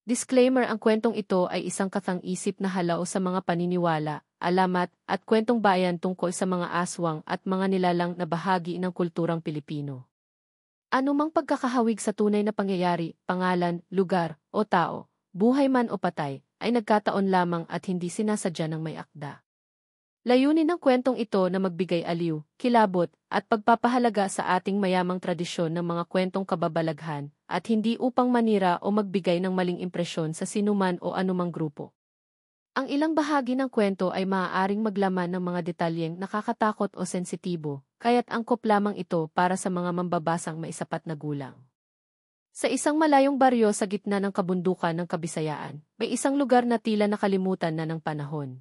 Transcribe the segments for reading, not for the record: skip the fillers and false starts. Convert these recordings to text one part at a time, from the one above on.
Disclaimer: ang kwentong ito ay isang katang-isip na halaw sa mga paniniwala, alamat, at kwentong bayan tungkol sa mga aswang at mga nilalang na bahagi ng kulturang Pilipino. Anumang pagkakahawig sa tunay na pangyayari, pangalan, lugar, o tao, buhay man o patay, ay nagkataon lamang at hindi sinasadya ng may akda. Layunin ng kwentong ito na magbigay aliw, kilabot, at pagpapahalaga sa ating mayamang tradisyon ng mga kwentong kababalaghan, at hindi upang manira o magbigay ng maling impresyon sa sinuman o anumang grupo. Ang ilang bahagi ng kwento ay maaaring maglaman ng mga detalyeng nakakatakot o sensitibo, kaya't angkop lamang ito para sa mga mambabasang maisapat na gulang. Sa isang malayong baryo sa gitna ng kabundukan ng Kabisayaan, may isang lugar na tila nakalimutan na ng panahon.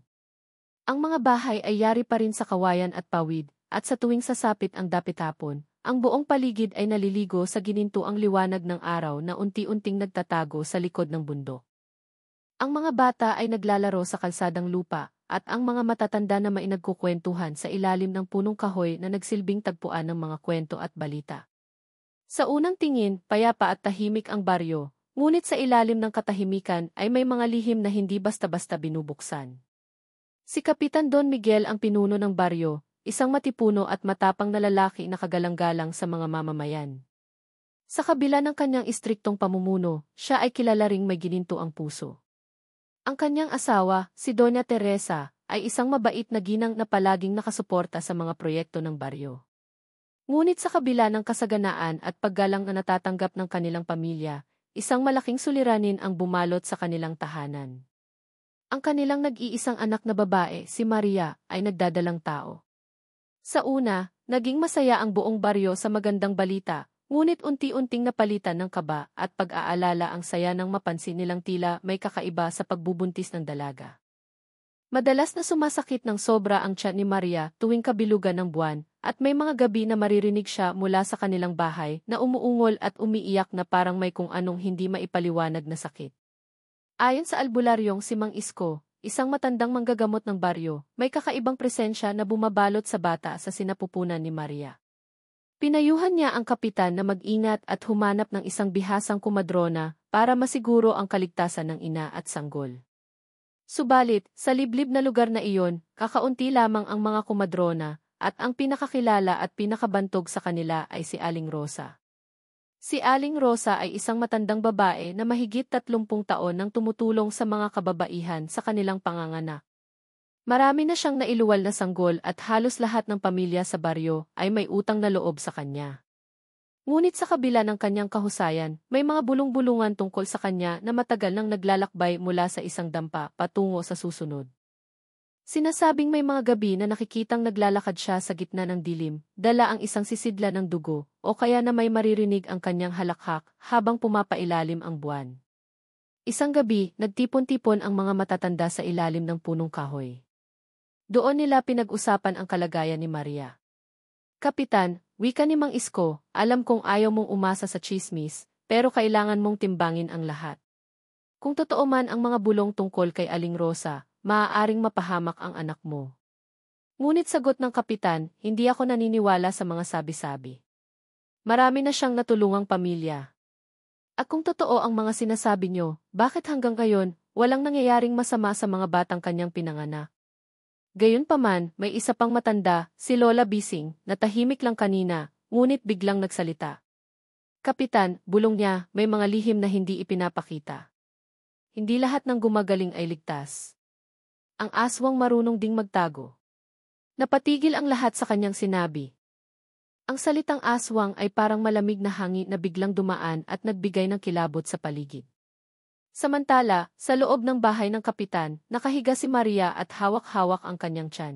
Ang mga bahay ay yari pa rin sa kawayan at pawid, at sa tuwing sasapit ang dapit-hapon, ang buong paligid ay naliligo sa ginintuang liwanag ng araw na unti-unting nagtatago sa likod ng bundok. Ang mga bata ay naglalaro sa kalsadang lupa, at ang mga matatanda na mainagkukwentuhan sa ilalim ng punong kahoy na nagsilbing tagpuan ng mga kwento at balita. Sa unang tingin, payapa at tahimik ang baryo, ngunit sa ilalim ng katahimikan ay may mga lihim na hindi basta-basta binubuksan. Si Kapitan Don Miguel ang pinuno ng baryo, isang matipuno at matapang na lalaki na kagalang-galang sa mga mamamayan. Sa kabila ng kanyang istriktong pamumuno, siya ay kilala ring may gininto ang puso. Ang kanyang asawa, si Doña Teresa, ay isang mabait na ginang na palaging nakasuporta sa mga proyekto ng baryo. Ngunit sa kabila ng kasaganaan at paggalang na natatanggap ng kanilang pamilya, isang malaking suliranin ang bumalot sa kanilang tahanan. Ang kanilang nag-iisang anak na babae, si Maria, ay nagdadalang tao. Sa una, naging masaya ang buong baryo sa magandang balita, ngunit unti-unting napalitan ng kaba at pag-aalala ang saya nang mapansin nilang tila may kakaiba sa pagbubuntis ng dalaga. Madalas na sumasakit ng sobra ang tiyan ni Maria tuwing kabilugan ng buwan, at may mga gabi na maririnig siya mula sa kanilang bahay na umuungol at umiiyak na parang may kung anong hindi maipaliwanag na sakit. Ayon sa albularyong si Mang Isko, isang matandang manggagamot ng baryo, may kakaibang presensya na bumabalot sa bata sa sinapupunan ni Maria. Pinayuhan niya ang kapitan na mag-ingat at humanap ng isang bihasang kumadrona para masiguro ang kaligtasan ng ina at sanggol. Subalit, sa liblib na lugar na iyon, kakaunti lamang ang mga kumadrona, at ang pinakakilala at pinakabantog sa kanila ay si Aling Rosa. Si Aling Rosa ay isang matandang babae na mahigit 30 taon nang tumutulong sa mga kababaihan sa kanilang panganganak. Marami na siyang nailuwal na sanggol at halos lahat ng pamilya sa baryo ay may utang na loob sa kanya. Ngunit sa kabila ng kanyang kahusayan, may mga bulong-bulungan tungkol sa kanya na matagal nang naglalakbay mula sa isang dampa patungo sa susunod. Sinasabing may mga gabi na nakikitang naglalakad siya sa gitna ng dilim, dala ang isang sisidla ng dugo, o kaya na may maririnig ang kanyang halakhak habang pumapailalim ang buwan. Isang gabi, nagtipon-tipon ang mga matatanda sa ilalim ng punong kahoy. Doon nila pinag-usapan ang kalagayan ni Maria. Kapitan, wika ni Mang Isko, alam kong ayaw mong umasa sa tsismis, pero kailangan mong timbangin ang lahat. Kung totoo man ang mga bulong tungkol kay Aling Rosa, maaaring mapahamak ang anak mo. Ngunit sagot ng kapitan, hindi ako naniniwala sa mga sabi-sabi. Marami na siyang natulungang pamilya. At kung totoo ang mga sinasabi niyo, bakit hanggang ngayon, walang nangyayaring masama sa mga batang kanyang pinanganak? Gayunpaman, may isa pang matanda, si Lola Bising, na tahimik lang kanina, ngunit biglang nagsalita. Kapitan, bulong niya, may mga lihim na hindi ipinapakita. Hindi lahat ng gumagaling ay ligtas. Ang aswang marunong ding magtago. Napatigil ang lahat sa kanyang sinabi. Ang salitang aswang ay parang malamig na hangin na biglang dumaan at nagbigay ng kilabot sa paligid. Samantala, sa loob ng bahay ng kapitan, nakahiga si Maria at hawak-hawak ang kanyang tiyan.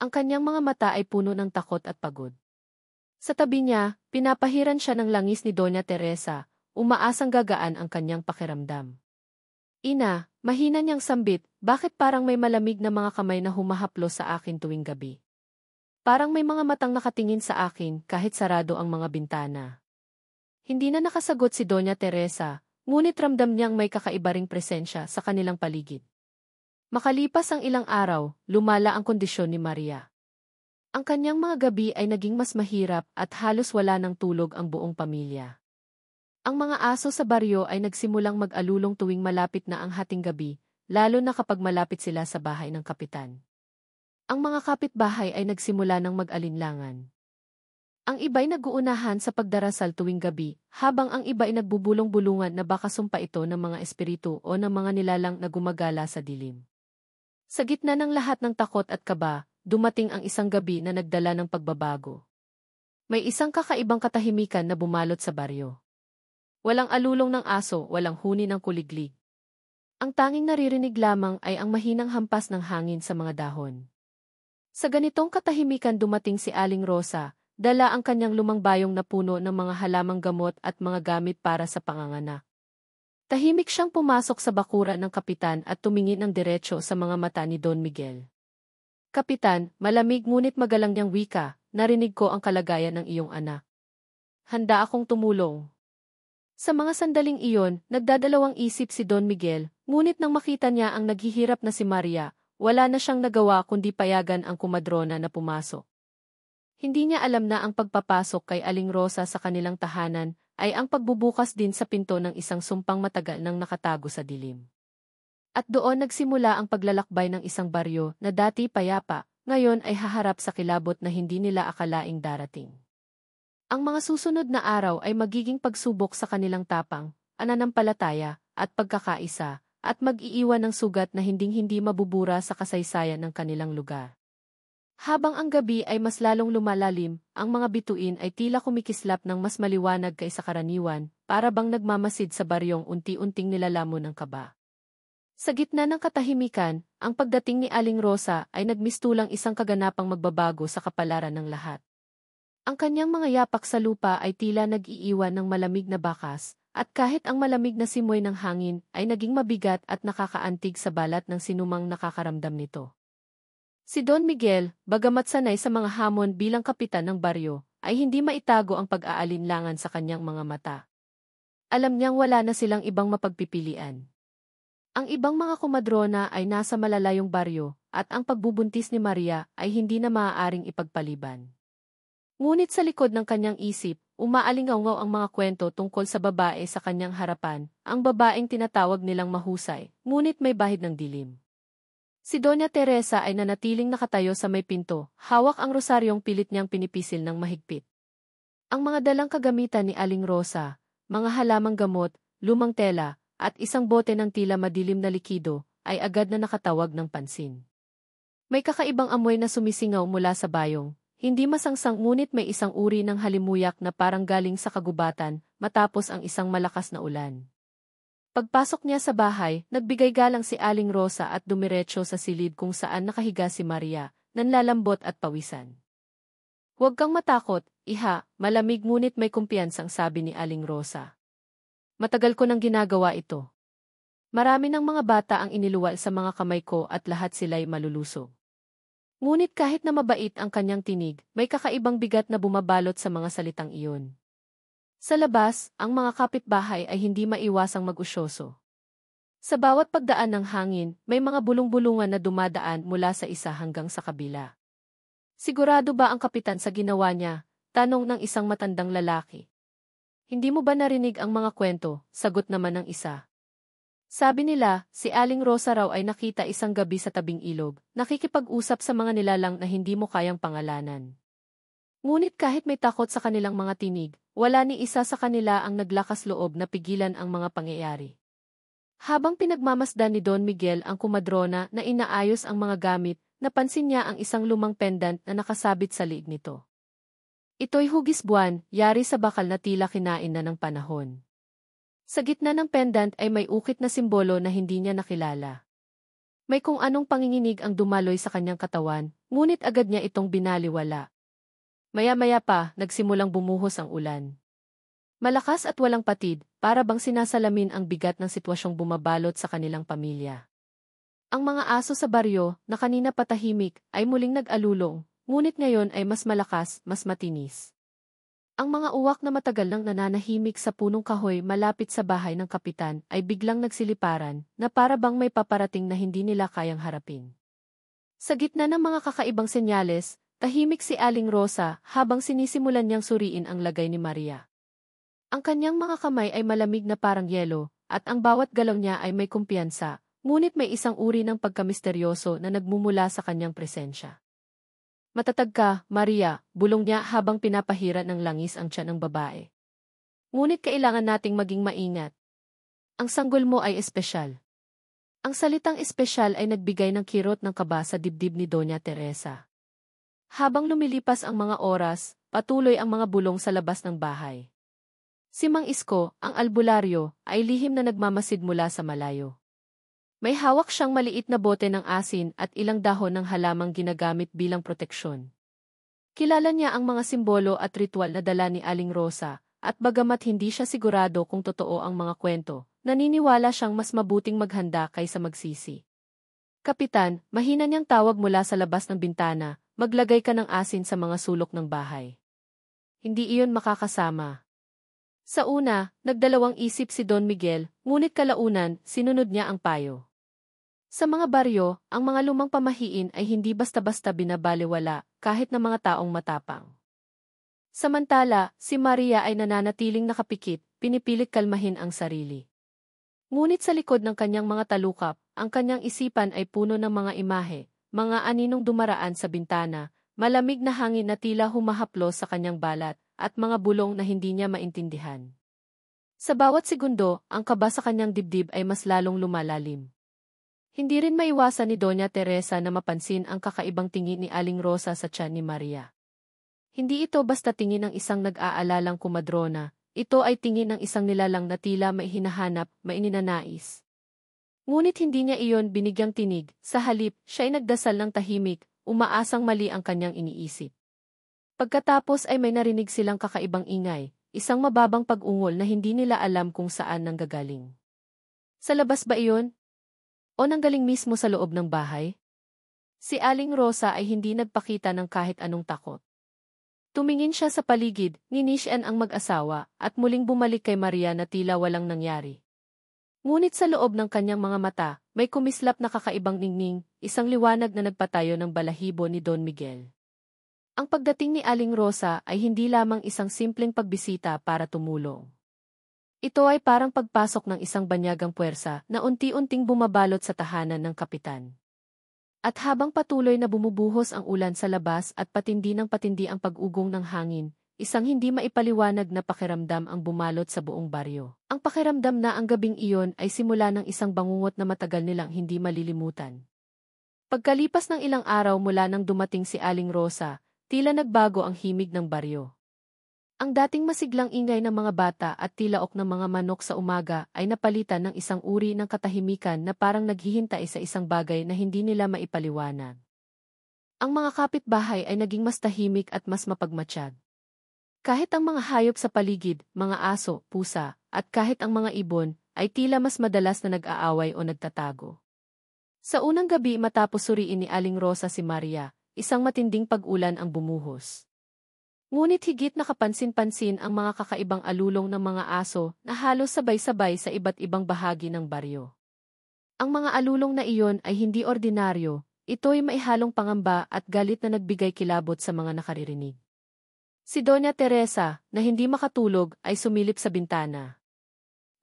Ang kanyang mga mata ay puno ng takot at pagod. Sa tabi niya, pinapahiran siya ng langis ni Doña Teresa, umaasang gagaan ang kanyang pakiramdam. Ina, mahina niyang sambit, bakit parang may malamig na mga kamay na humahaplos sa akin tuwing gabi? Parang may mga matang nakatingin sa akin kahit sarado ang mga bintana. Hindi na nakasagot si Doña Teresa, ngunit ramdam niyang may kakaiba ring presensya sa kanilang paligid. Makalipas ang ilang araw, lumala ang kondisyon ni Maria. Ang kanyang mga gabi ay naging mas mahirap at halos wala ng tulog ang buong pamilya. Ang mga aso sa baryo ay nagsimulang mag-alulong tuwing malapit na ang hating gabi, lalo na kapag malapit sila sa bahay ng kapitan. Ang mga kapitbahay ay nagsimula ng mag-alinlangan. Ang iba'y nag-uunahan sa pagdarasal tuwing gabi, habang ang iba ay nagbubulong-bulungan na baka sumpa ito ng mga espiritu o ng mga nilalang na gumagala sa dilim. Sa gitna ng lahat ng takot at kaba, dumating ang isang gabi na nagdala ng pagbabago. May isang kakaibang katahimikan na bumalot sa baryo. Walang alulong ng aso, walang huni ng kuliglig. Ang tanging naririnig lamang ay ang mahinang hampas ng hangin sa mga dahon. Sa ganitong katahimikan dumating si Aling Rosa, dala ang kanyang lumang bayong na puno ng mga halamang gamot at mga gamit para sa panganganak. Tahimik siyang pumasok sa bakuran ng kapitan at tumingin ng diretso sa mga mata ni Don Miguel. "Kapitan, malamig ngunit magalang niyang wika, narinig ko ang kalagayan ng iyong anak. Handa akong tumulong." Sa mga sandaling iyon, nagdadalawang isip si Don Miguel, ngunit nang makita niya ang naghihirap na si Maria, wala na siyang nagawa kundi payagan ang kumadrona na pumasok. Hindi niya alam na ang pagpapasok kay Aling Rosa sa kanilang tahanan ay ang pagbubukas din sa pinto ng isang sumpang matagal nang nakatago sa dilim. At doon nagsimula ang paglalakbay ng isang baryo na dati payapa, ngayon ay haharap sa kilabot na hindi nila akalaing darating. Ang mga susunod na araw ay magiging pagsubok sa kanilang tapang, pananampalataya, at pagkakaisa, at mag-iiwan ng sugat na hinding-hindi mabubura sa kasaysayan ng kanilang lugar. Habang ang gabi ay mas lalong lumalalim, ang mga bituin ay tila kumikislap ng mas maliwanag kaysa karaniwan, para bang nagmamasid sa baryong unti-unting nilalamon ng kaba. Sa gitna ng katahimikan, ang pagdating ni Aling Rosa ay nagmistulang isang kaganapang magbabago sa kapalaran ng lahat. Ang kanyang mga yapak sa lupa ay tila nag-iiwan ng malamig na bakas, at kahit ang malamig na simoy ng hangin ay naging mabigat at nakakaantig sa balat ng sinumang nakakaramdam nito. Si Don Miguel, bagamat sanay sa mga hamon bilang kapitan ng baryo, ay hindi maitago ang pag-aalinlangan sa kanyang mga mata. Alam niyang wala na silang ibang mapagpipilian. Ang ibang mga kumadrona ay nasa malalayong baryo, at ang pagbubuntis ni Maria ay hindi na maaaring ipagpaliban. Ngunit sa likod ng kanyang isip, umaalingaw-ngaw ang mga kwento tungkol sa babae sa kanyang harapan, ang babaeng tinatawag nilang mahusay, ngunit may bahid ng dilim. Si Doña Teresa ay nanatiling nakatayo sa may pinto, hawak ang rosaryong pilit niyang pinipisil ng mahigpit. Ang mga dalang kagamitan ni Aling Rosa, mga halamang gamot, lumang tela, at isang bote ng tila madilim na likido, ay agad na nakatawag ng pansin. May kakaibang amoy na sumisingaw mula sa bayong, hindi masangsang ngunit may isang uri ng halimuyak na parang galing sa kagubatan, matapos ang isang malakas na ulan. Pagpasok niya sa bahay, nagbigay galang si Aling Rosa at dumiretso sa silid kung saan nakahiga si Maria, nanlalambot at pawisan. "Huwag kang matakot, iha, malamig ngunit may kumpiyansang," sabi ni Aling Rosa. "Matagal ko nang ginagawa ito. Marami ng mga bata ang iniluwal sa mga kamay ko at lahat sila'y malulusog." Ngunit kahit na mabait ang kanyang tinig, may kakaibang bigat na bumabalot sa mga salitang iyon. Sa labas, ang mga kapitbahay ay hindi maiwasang mag-usyoso. Sa bawat pagdaan ng hangin, may mga bulong-bulungan na dumadaan mula sa isa hanggang sa kabila. "Sigurado ba ang kapitan sa ginawa niya?" tanong ng isang matandang lalaki. "Hindi mo ba narinig ang mga kwento?" sagot naman ng isa. Sabi nila, si Aling Rosa raw ay nakita isang gabi sa tabing ilog, nakikipag-usap sa mga nilalang na hindi mo kayang pangalanan. Ngunit kahit may takot sa kanilang mga tinig, wala ni isa sa kanila ang naglakas loob na pigilan ang mga pangyayari. Habang pinagmamasdan ni Don Miguel ang kumadrona na inaayos ang mga gamit, napansin niya ang isang lumang pendant na nakasabit sa liig nito. Ito'y hugis buwan, yari sa bakal na tila kinain na ng panahon. Sa gitna ng pendant ay may ukit na simbolo na hindi niya nakilala. May kung anong panginginig ang dumaloy sa kanyang katawan, ngunit agad niya itong binaliwala. Maya-maya pa, nagsimulang bumuhos ang ulan. Malakas at walang patid, para bang sinasalamin ang bigat ng sitwasyong bumabalot sa kanilang pamilya. Ang mga aso sa baryo, na kanina patahimik, ay muling nag-alulong, ngunit ngayon ay mas malakas, mas matinis. Ang mga uwak na matagal nang nananahimik sa punong kahoy malapit sa bahay ng kapitan ay biglang nagsiliparan, na para bang may paparating na hindi nila kayang harapin. Sa gitna ng mga kakaibang senyales, tahimik si Aling Rosa habang sinisimulan niyang suriin ang lagay ni Maria. Ang kanyang mga kamay ay malamig na parang yelo, at ang bawat galaw niya ay may kumpiyansa, ngunit may isang uri ng pagkamisteryoso na nagmumula sa kanyang presensya. Matatag ka, Maria, bulong niya habang pinapahira ng langis ang tiyan ng babae. Ngunit kailangan nating maging maingat. Ang sanggol mo ay espesyal. Ang salitang espesyal ay nagbigay ng kirot ng kaba sa dibdib ni Doña Teresa. Habang lumilipas ang mga oras, patuloy ang mga bulong sa labas ng bahay. Si Mang Isko, ang albularyo, ay lihim na nagmamasid mula sa malayo. May hawak siyang maliit na bote ng asin at ilang dahon ng halamang ginagamit bilang proteksyon. Kilala niya ang mga simbolo at ritual na dala ni Aling Rosa, at bagamat hindi siya sigurado kung totoo ang mga kwento, naniniwala siyang mas mabuting maghanda kaysa magsisi. Kapitan, mahina niyang tawag mula sa labas ng bintana, maglagay ka ng asin sa mga sulok ng bahay. Hindi iyon makakasama. Sa una, nagdalawang isip si Don Miguel, ngunit kalaunan, sinunod niya ang payo. Sa mga baryo, ang mga lumang pamahiin ay hindi basta-basta binabalewala, kahit na mga taong matapang. Samantala, si Maria ay nananatiling nakapikit, pinipilit kalmahin ang sarili. Ngunit sa likod ng kanyang mga talukap, ang kanyang isipan ay puno ng mga imahe, mga aninong dumaraan sa bintana, malamig na hangin na tila humahaplos sa kanyang balat, at mga bulong na hindi niya maintindihan. Sa bawat segundo, ang kaba sa kanyang dibdib ay mas lalong lumalalim. Hindi rin maiwasan ni Doña Teresa na mapansin ang kakaibang tingin ni Aling Rosa sa tiyan ni Maria. Hindi ito basta tingin ng isang nag-aalalang kumadrona, ito ay tingin ng isang nilalang na tila may hinahanap, may ininanais. Ngunit hindi niya iyon binigyang tinig, sa halip, siya ay nagdasal ng tahimik, umaasang mali ang kanyang iniisip. Pagkatapos ay may narinig silang kakaibang ingay, isang mababang pag-ungol na hindi nila alam kung saan nanggagaling. Sa labas ba iyon? O nanggaling mismo sa loob ng bahay? Si Aling Rosa ay hindi nagpakita ng kahit anong takot. Tumingin siya sa paligid, nginisyan ang mag-asawa, at muling bumalik kay Maria na tila walang nangyari. Ngunit sa loob ng kanyang mga mata, may kumislap na kakaibang ningning, isang liwanag na nagpatayo ng balahibo ni Don Miguel. Ang pagdating ni Aling Rosa ay hindi lamang isang simpleng pagbisita para tumulong. Ito ay parang pagpasok ng isang banyagang puwersa na unti-unting bumabalot sa tahanan ng kapitan. At habang patuloy na bumubuhos ang ulan sa labas at patindi ng patindi ang pag-ugong ng hangin, isang hindi maipaliwanag na pakiramdam ang bumalot sa buong baryo. Ang pakiramdam na ang gabing iyon ay simula ng isang bangungot na matagal nilang hindi malilimutan. Pagkalipas ng ilang araw mula nang dumating si Aling Rosa, tila nagbago ang himig ng baryo. Ang dating masiglang ingay ng mga bata at tilaok ng mga manok sa umaga ay napalitan ng isang uri ng katahimikan na parang naghihintay sa isang bagay na hindi nila maipaliwanag. Ang mga kapitbahay ay naging mas tahimik at mas mapagmatsyag. Kahit ang mga hayop sa paligid, mga aso, pusa, at kahit ang mga ibon, ay tila mas madalas na nag-aaway o nagtatago. Sa unang gabi matapos suriin ni Aling Rosa si Maria, isang matinding pag-ulan ang bumuhos. Ngunit higit na kapansin-pansin ang mga kakaibang alulong ng mga aso na halos sabay-sabay sa iba't ibang bahagi ng baryo. Ang mga alulong na iyon ay hindi ordinaryo, ito'y maihalong pangamba at galit na nagbigay kilabot sa mga nakaririnig. Si Doña Teresa, na hindi makatulog, ay sumilip sa bintana.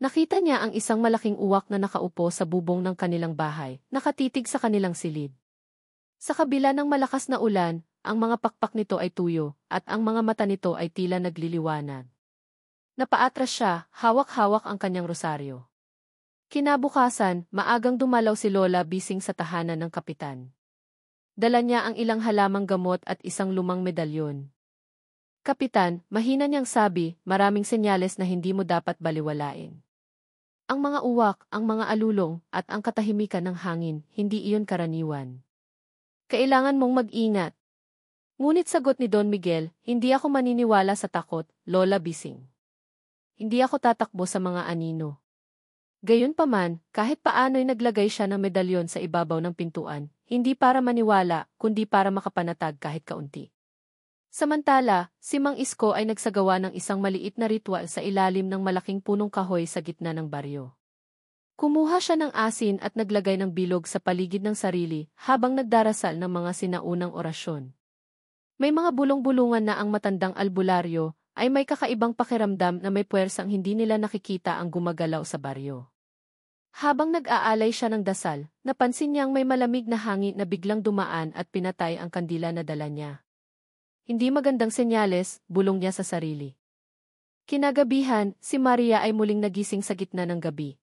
Nakita niya ang isang malaking uwak na nakaupo sa bubong ng kanilang bahay, nakatitig sa kanilang silid. Sa kabila ng malakas na ulan, ang mga pakpak nito ay tuyo, at ang mga mata nito ay tila nagliliwanag. Napaatras siya, hawak-hawak ang kanyang rosaryo. Kinabukasan, maagang dumalaw si Lola Bising sa tahanan ng kapitan. Dala niya ang ilang halamang gamot at isang lumang medalyon. Kapitan, mahina niyang sabi, maraming senyales na hindi mo dapat baliwalain. Ang mga uwak, ang mga alulong, at ang katahimikan ng hangin, hindi iyon karaniwan. Kailangan mong mag-ingat. Ngunit sagot ni Don Miguel, hindi ako maniniwala sa takot, Lola Bising. Hindi ako tatakbo sa mga anino. Gayunpaman, kahit paano'y naglagay siya ng medalyon sa ibabaw ng pintuan, hindi para maniwala, kundi para makapanatag kahit kaunti. Samantala, si Mang Isko ay nagsagawa ng isang maliit na ritual sa ilalim ng malaking punong kahoy sa gitna ng baryo. Kumuha siya ng asin at naglagay ng bilog sa paligid ng sarili habang nagdarasal ng mga sinaunang orasyon. May mga bulong-bulungan na ang matandang albularyo ay may kakaibang pakiramdam na may puwersang hindi nila nakikita ang gumagalaw sa baryo. Habang nag-aalay siya ng dasal, napansin niyang may malamig na hangin na biglang dumaan at pinatay ang kandila na dala niya. Hindi magandang senyales, bulong niya sa sarili. Kinagabihan, si Maria ay muling nagising sa gitna ng gabi.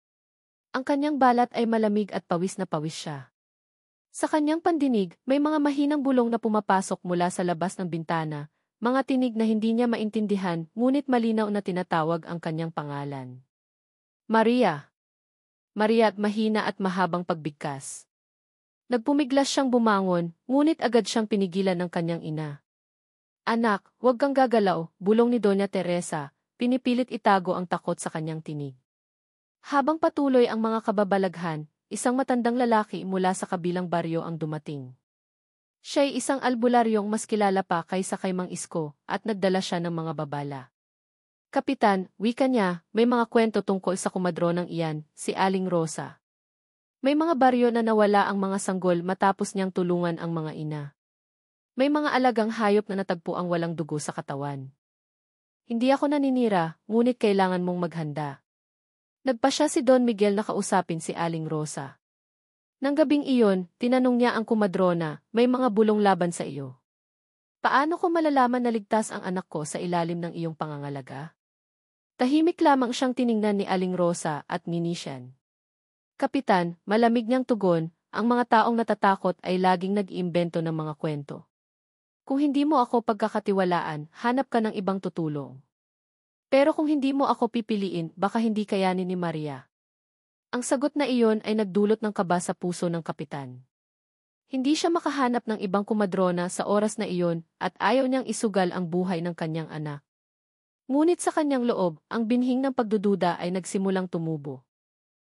Ang kanyang balat ay malamig at pawis na pawis siya. Sa kanyang pandinig, may mga mahinang bulong na pumapasok mula sa labas ng bintana, mga tinig na hindi niya maintindihan ngunit malinaw na tinatawag ang kanyang pangalan. Maria! Maria at mahina at mahabang pagbigkas. Nagpumiglas siyang bumangon, ngunit agad siyang pinigilan ng kanyang ina. Anak, huwag kang gagalaw, bulong ni Doña Teresa, pinipilit itago ang takot sa kanyang tinig. Habang patuloy ang mga kababalaghan, isang matandang lalaki mula sa kabilang baryo ang dumating. Siya'y isang albularyong mas kilala pa kaysa kay Mang Isko at nagdala siya ng mga babala. Kapitan, wika niya, may mga kwento tungkol sa kumadronang iyan, si Aling Rosa. May mga baryo na nawala ang mga sanggol matapos niyang tulungan ang mga ina. May mga alagang hayop na natagpo ang walang dugo sa katawan. Hindi ako naninira, ngunit kailangan mong maghanda. Nagpa siya si Don Miguel na kausapin si Aling Rosa. Nang gabing iyon, tinanong niya ang kumadrona, may mga bulong laban sa iyo. Paano ko malalaman na ligtas ang anak ko sa ilalim ng iyong pangangalaga? Tahimik lamang siyang tiningnan ni Aling Rosa at Ninisian. Kapitan, malamig niyang tugon, ang mga taong natatakot ay laging nag-iimbento ng mga kwento. Kung hindi mo ako pagkakatiwalaan, hanap ka ng ibang tutulong. Pero kung hindi mo ako pipiliin, baka hindi kayanin ni Maria. Ang sagot na iyon ay nagdulot ng kaba sa puso ng kapitan. Hindi siya makahanap ng ibang kumadrona sa oras na iyon at ayaw niyang isugal ang buhay ng kanyang anak. Ngunit sa kanyang loob, ang binhing ng pagdududa ay nagsimulang tumubo.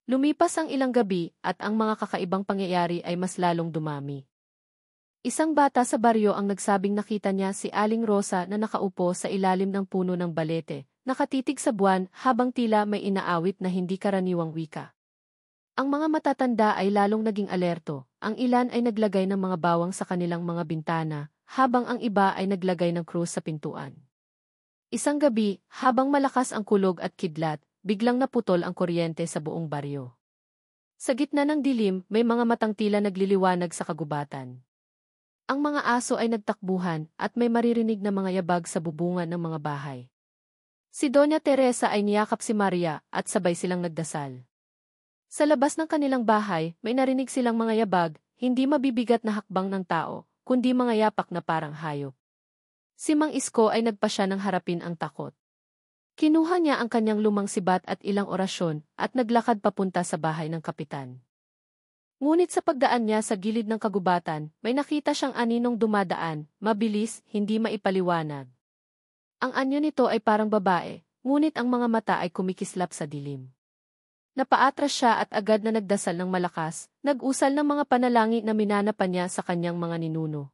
Lumipas ang ilang gabi at ang mga kakaibang pangyayari ay mas lalong dumami. Isang bata sa baryo ang nagsabing nakita niya si Aling Rosa na nakaupo sa ilalim ng puno ng balete, nakatitig sa buwan habang tila may inaawit na hindi karaniwang wika. Ang mga matatanda ay lalong naging alerto, ang ilan ay naglagay ng mga bawang sa kanilang mga bintana, habang ang iba ay naglagay ng krus sa pintuan. Isang gabi, habang malakas ang kulog at kidlat, biglang naputol ang kuryente sa buong baryo. Sa gitna ng dilim, may mga matang tila nagliliwanag sa kagubatan. Ang mga aso ay nagtakbuhan at may maririnig na mga yabag sa bubungan ng mga bahay. Si Doña Teresa ay niyakap si Maria at sabay silang nagdasal. Sa labas ng kanilang bahay, may narinig silang mga yabag, hindi mabibigat na hakbang ng tao, kundi mga yapak na parang hayop. Si Mang Isko ay nagpasya ng harapin ang takot. Kinuha niya ang kanyang lumang sibat at ilang orasyon at naglakad papunta sa bahay ng kapitan. Ngunit sa pagdaan niya sa gilid ng kagubatan, may nakita siyang aninong dumadaan, mabilis, hindi maipaliwanag. Ang anyo nito ay parang babae, ngunit ang mga mata ay kumikislap sa dilim. Napaatras siya at agad na nagdasal ng malakas, nag-usal ng mga panalangin na minanapan niya sa kanyang mga ninuno.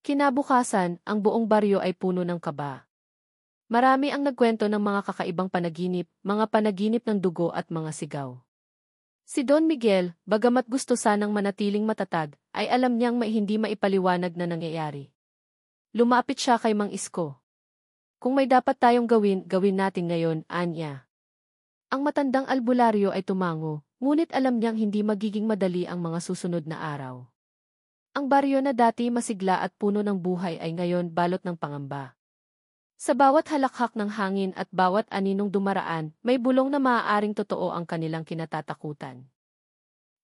Kinabukasan, ang buong baryo ay puno ng kaba. Marami ang nagkwento ng mga kakaibang mga panaginip ng dugo at mga sigaw. Si Don Miguel, bagamat gusto sanang manatiling matatag, ay alam niyang hindi maipaliwanag na nangyayari. Lumapit siya kay Mang Isko. Kung may dapat tayong gawin, gawin natin ngayon, anya. Ang matandang albularyo ay tumango, ngunit alam niyang hindi magiging madali ang mga susunod na araw. Ang baryo na dati masigla at puno ng buhay ay ngayon balot ng pangamba. Sa bawat halakhak ng hangin at bawat aninong dumaraan, may bulong na maaaring totoo ang kanilang kinatatakutan.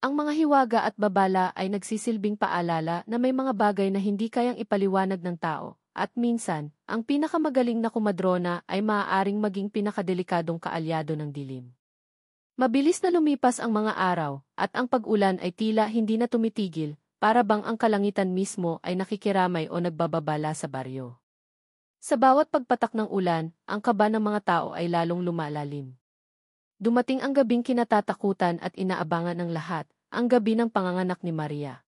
Ang mga hiwaga at babala ay nagsisilbing paalala na may mga bagay na hindi kayang ipaliwanag ng tao, at minsan, ang pinakamagaling na kumadrona ay maaaring maging pinakadelikadong kaalyado ng dilim. Mabilis na lumipas ang mga araw, at ang pag-ulan ay tila hindi na tumitigil, para bang ang kalangitan mismo ay nakikiramay o nagbababala sa baryo. Sa bawat pagpatak ng ulan, ang kaba ng mga tao ay lalong lumalalim. Dumating ang gabing kinatatakutan at inaabangan ng lahat, ang gabi ng panganganak ni Maria.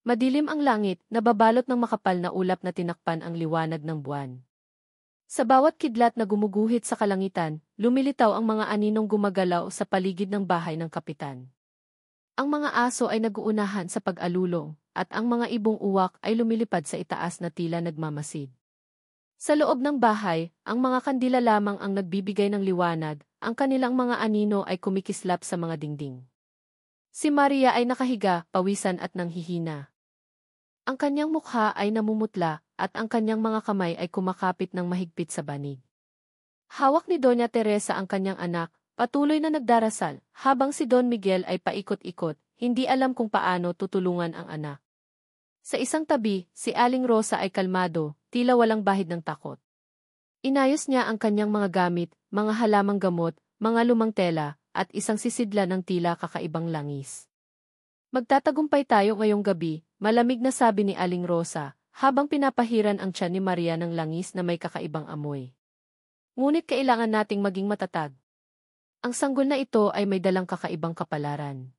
Madilim ang langit, nababalot ng makapal na ulap na tinakpan ang liwanag ng buwan. Sa bawat kidlat na gumuguhit sa kalangitan, lumilitaw ang mga aninong gumagalaw sa paligid ng bahay ng kapitan. Ang mga aso ay naguunahan sa pag-alulong, at ang mga ibong uwak ay lumilipad sa itaas na tila nagmamasid. Sa loob ng bahay, ang mga kandila lamang ang nagbibigay ng liwanag, ang kanilang mga anino ay kumikislap sa mga dingding. Si Maria ay nakahiga, pawisan at nanghihina. Ang kanyang mukha ay namumutla, at ang kanyang mga kamay ay kumakapit ng mahigpit sa banig. Hawak ni Doña Teresa ang kanyang anak, patuloy na nagdarasal, habang si Don Miguel ay paikot-ikot, hindi alam kung paano tutulungan ang anak. Sa isang tabi, si Aling Rosa ay kalmado, tila walang bahid ng takot. Inayos niya ang kanyang mga gamit, mga halamang gamot, mga lumang tela, at isang sisidla ng tila kakaibang langis. Magtatagumpay tayo ngayong gabi, malamig na sabi ni Aling Rosa, habang pinapahiran ang tiyan ni Maria ng langis na may kakaibang amoy. Ngunit kailangan nating maging matatag. Ang sanggol na ito ay may dalang kakaibang kapalaran.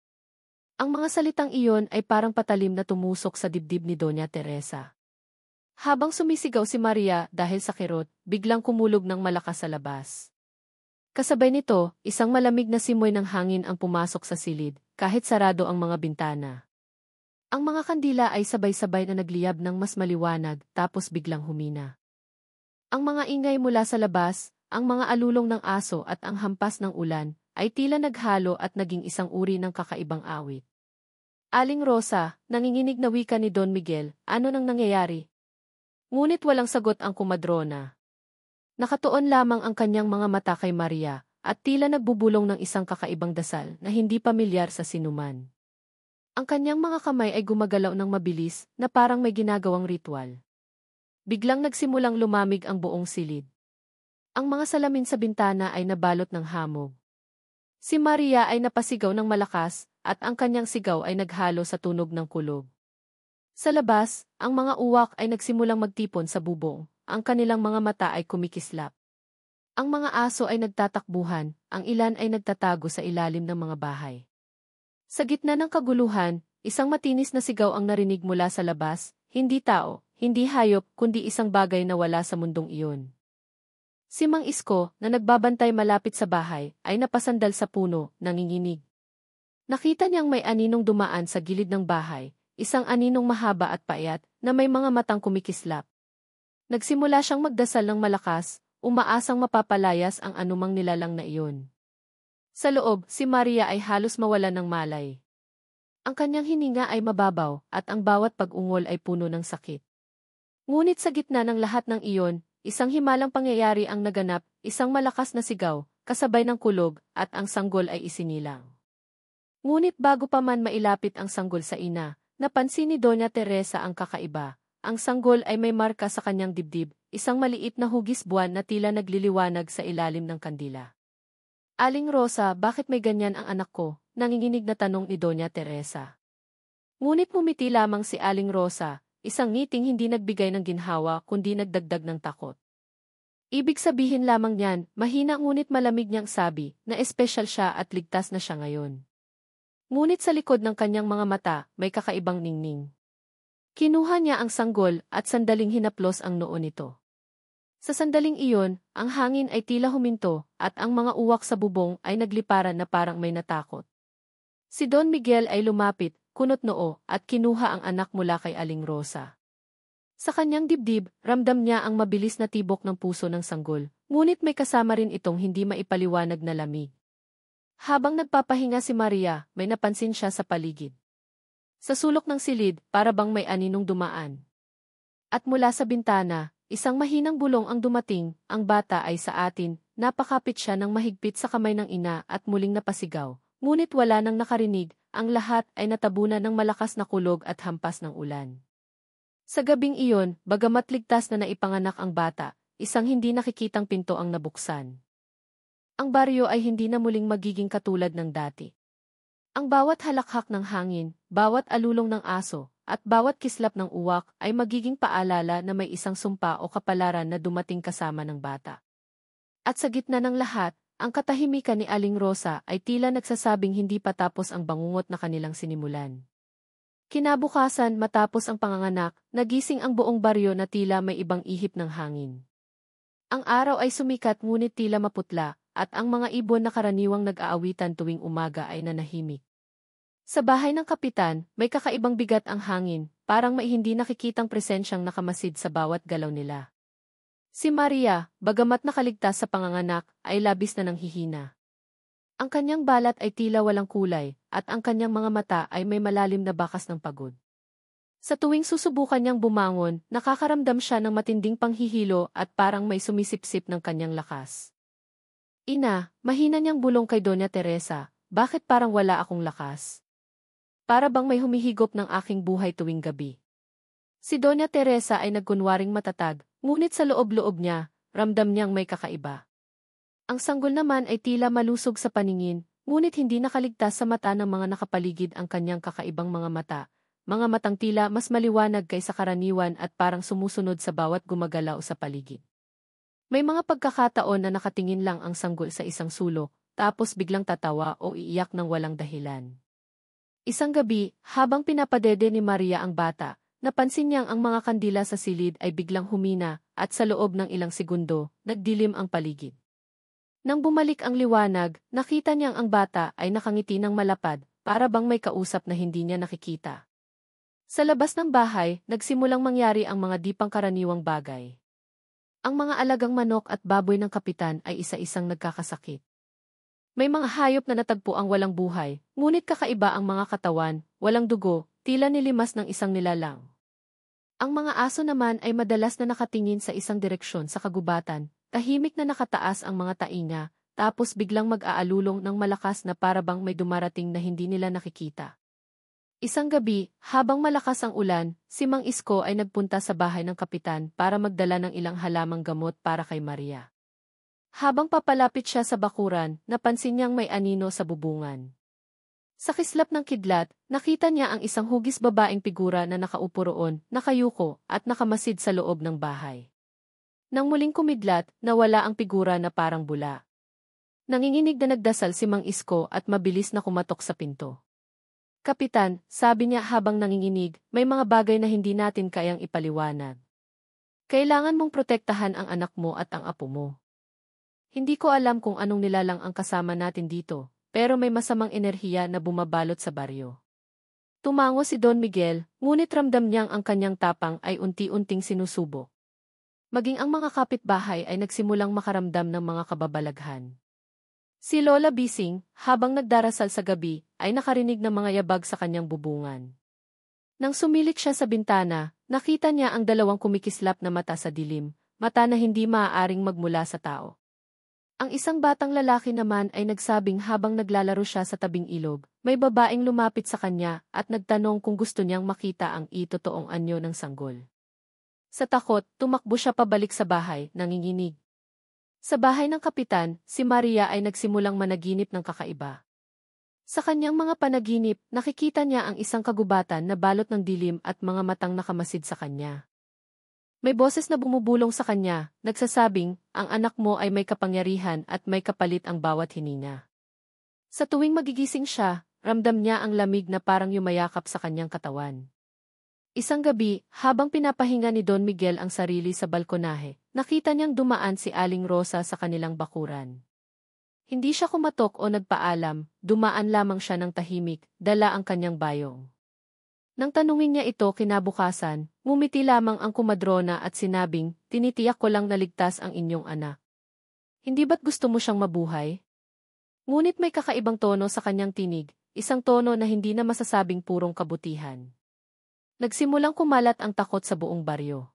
Ang mga salitang iyon ay parang patalim na tumusok sa dibdib ni Doña Teresa. Habang sumisigaw si Maria dahil sa kirot, biglang kumulog ng malakas sa labas. Kasabay nito, isang malamig na simoy ng hangin ang pumasok sa silid, kahit sarado ang mga bintana. Ang mga kandila ay sabay-sabay na nagliyab ng mas maliwanag, tapos biglang humina. Ang mga ingay mula sa labas, ang mga alulong ng aso at ang hampas ng ulan, ay tila naghalo at naging isang uri ng kakaibang awit. Aling Rosa, nanginginig na wika ni Don Miguel, ano nang nangyayari? Ngunit walang sagot ang kumadrona. Nakatuon lamang ang kanyang mga mata kay Maria, at tila nagbubulong ng isang kakaibang dasal na hindi pamilyar sa sinuman. Ang kanyang mga kamay ay gumagalaw ng mabilis na parang may ginagawang ritual. Biglang nagsimulang lumamig ang buong silid. Ang mga salamin sa bintana ay nabalot ng hamog. Si Maria ay napasigaw ng malakas, at ang kanyang sigaw ay naghalo sa tunog ng kulog. Sa labas, ang mga uwak ay nagsimulang magtipon sa bubong, ang kanilang mga mata ay kumikislap. Ang mga aso ay nagtatakbuhan, ang ilan ay nagtatago sa ilalim ng mga bahay. Sa gitna ng kaguluhan, isang matinis na sigaw ang narinig mula sa labas, hindi tao, hindi hayop, kundi isang bagay na wala sa mundong iyon. Si Mang Isko, na nagbabantay malapit sa bahay, ay napasandal sa puno, nanginginig. Nakita niyang may aninong dumaan sa gilid ng bahay, isang aninong mahaba at payat, na may mga matang kumikislap. Nagsimula siyang magdasal ng malakas, umaasang mapapalayas ang anumang nilalang na iyon. Sa loob, si Maria ay halos mawalan ng malay. Ang kanyang hininga ay mababaw, at ang bawat pag-ungol ay puno ng sakit. Ngunit sa gitna ng lahat ng iyon, isang himalang pangyayari ang naganap, isang malakas na sigaw, kasabay ng kulog, at ang sanggol ay isinilang. Ngunit bago pa man mailapit ang sanggol sa ina, napansin ni Doña Teresa ang kakaiba. Ang sanggol ay may marka sa kanyang dibdib, isang maliit na hugis buwan na tila nagliliwanag sa ilalim ng kandila. Aling Rosa, bakit may ganyan ang anak ko? Nanginginig na tanong ni Doña Teresa. Ngunit pumiti lamang si Aling Rosa, isang ngiting hindi nagbigay ng ginhawa kundi nagdagdag ng takot. Ibig sabihin lamang niyan, mahina ngunit malamig niyang sabi, na espesyal siya at ligtas na siya ngayon. Ngunit sa likod ng kanyang mga mata, may kakaibang ningning. Kinuha niya ang sanggol at sandaling hinaplos ang noo nito. Sa sandaling iyon, ang hangin ay tila huminto at ang mga uwak sa bubong ay nagliparan na parang may natakot. Si Don Miguel ay lumapit, kunot noo, at kinuha ang anak mula kay Aling Rosa. Sa kanyang dibdib, ramdam niya ang mabilis na tibok ng puso ng sanggol, ngunit may kasama rin itong hindi maipaliwanag na lamig. Habang nagpapahinga si Maria, may napansin siya sa paligid. Sa sulok ng silid, para bang may aninong dumaan. At mula sa bintana, isang mahinang bulong ang dumating, ang bata ay sa atin, napakapit siya ng mahigpit sa kamay ng ina at muling napasigaw. Ngunit wala nang nakarinig, ang lahat ay natabunan ng malakas na kulog at hampas ng ulan. Sa gabing iyon, bagamat ligtas na naipanganak ang bata, isang hindi nakikitang pinto ang nabuksan. Ang baryo ay hindi na muling magiging katulad ng dati. Ang bawat halakhak ng hangin, bawat alulong ng aso, at bawat kislap ng uwak ay magiging paalala na may isang sumpa o kapalaran na dumating kasama ng bata. At sa gitna ng lahat, ang katahimikan ni Aling Rosa ay tila nagsasabing hindi pa tapos ang bangungot na kanilang sinimulan. Kinabukasan matapos ang panganganak, nagising ang buong baryo na tila may ibang ihip ng hangin. Ang araw ay sumikat ngunit tila maputla, at ang mga ibon na karaniwang nag-aawitan tuwing umaga ay nanahimik. Sa bahay ng kapitan, may kakaibang bigat ang hangin, parang may hindi nakikitang presensyang nakamasid sa bawat galaw nila. Si Maria, bagamat nakaligtas sa panganganak, ay labis na nanghihina. Ang kanyang balat ay tila walang kulay, at ang kanyang mga mata ay may malalim na bakas ng pagod. Sa tuwing susubukan niyang bumangon, nakakaramdam siya ng matinding panghihilo at parang may sumisipsip ng kanyang lakas. Ina, mahina niyang bulong kay Doña Teresa, bakit parang wala akong lakas? Para bang may humihigop ng aking buhay tuwing gabi. Si Doña Teresa ay nagkunwaring matatag, ngunit sa loob-loob niya, ramdam niyang may kakaiba. Ang sanggol naman ay tila malusog sa paningin, ngunit hindi nakaligtas sa mata ng mga nakapaligid ang kanyang kakaibang mga matang tila mas maliwanag kaysa karaniwan at parang sumusunod sa bawat gumagalaw sa paligid. May mga pagkakataon na nakatingin lang ang sanggol sa isang sulok, tapos biglang tatawa o iiyak ng walang dahilan. Isang gabi, habang pinapadede ni Maria ang bata, napansin niyang ang mga kandila sa silid ay biglang humina at sa loob ng ilang segundo, nagdilim ang paligid. Nang bumalik ang liwanag, nakita niyang ang bata ay nakangiti ng malapad, para bang may kausap na hindi niya nakikita. Sa labas ng bahay, nagsimulang mangyari ang mga di pangkaraniwang bagay. Ang mga alagang manok at baboy ng kapitan ay isa-isang nagkakasakit. May mga hayop na natagpo ang walang buhay, ngunit kakaiba ang mga katawan, walang dugo, tila nilimas ng isang nilalang. Ang mga aso naman ay madalas na nakatingin sa isang direksyon sa kagubatan, tahimik na nakataas ang mga tainga, tapos biglang mag-aalulong ng malakas na parabang may dumarating na hindi nila nakikita. Isang gabi, habang malakas ang ulan, si Mang Isko ay nagpunta sa bahay ng kapitan para magdala ng ilang halamang gamot para kay Maria. Habang papalapit siya sa bakuran, napansin niyang may anino sa bubungan. Sa kislap ng kidlat, nakita niya ang isang hugis babaeng figura na nakaupo roon, nakayuko, at nakamasid sa loob ng bahay. Nang muling kumidlat, nawala ang figura na parang bula. Nanginginig na nagdasal si Mang Isko at mabilis na kumatok sa pinto. Kapitan, sabi niya habang nanginginig, may mga bagay na hindi natin kayang ipaliwanag. Kailangan mong protektahan ang anak mo at ang apo mo. Hindi ko alam kung anong nilalang ang kasama natin dito, pero may masamang enerhiya na bumabalot sa baryo. Tumango si Don Miguel, ngunit ramdam niyang ang kanyang tapang ay unti-unting sinusubok. Maging ang mga kapitbahay ay nagsimulang makaramdam ng mga kababalaghan. Si Lola Bising, habang nagdarasal sa gabi, ay nakarinig ng mga yabag sa kanyang bubungan. Nang sumilik siya sa bintana, nakita niya ang dalawang kumikislap na mata sa dilim, mata na hindi maaaring magmula sa tao. Ang isang batang lalaki naman ay nagsabing habang naglalaro siya sa tabing ilog, may babaeng lumapit sa kanya at nagtanong kung gusto niyang makita ang totoong anyo ng sanggol. Sa takot, tumakbo siya pabalik sa bahay, nanginginig. Sa bahay ng kapitan, si Maria ay nagsimulang managinip ng kakaiba. Sa kanyang mga panaginip, nakikita niya ang isang kagubatan na balot ng dilim at mga matang nakamasid sa kanya. May boses na bumubulong sa kanya, nagsasabing, ang anak mo ay may kapangyarihan at may kapalit ang bawat hininga. Sa tuwing magigising siya, ramdam niya ang lamig na parang yumayakap sa kanyang katawan. Isang gabi, habang pinapahinga ni Don Miguel ang sarili sa balkonahe, nakita niyang dumaan si Aling Rosa sa kanilang bakuran. Hindi siya kumatok o nagpaalam, dumaan lamang siya ng tahimik, dala ang kanyang bayong. Nang tanungin niya ito kinabukasan, ngumiti lamang ang kumadrona at sinabing, tinitiyak ko lang naligtas ang inyong anak. Hindi ba't gusto mo siyang mabuhay? Ngunit may kakaibang tono sa kanyang tinig, isang tono na hindi na masasabing purong kabutihan. Nagsimulang kumalat ang takot sa buong baryo.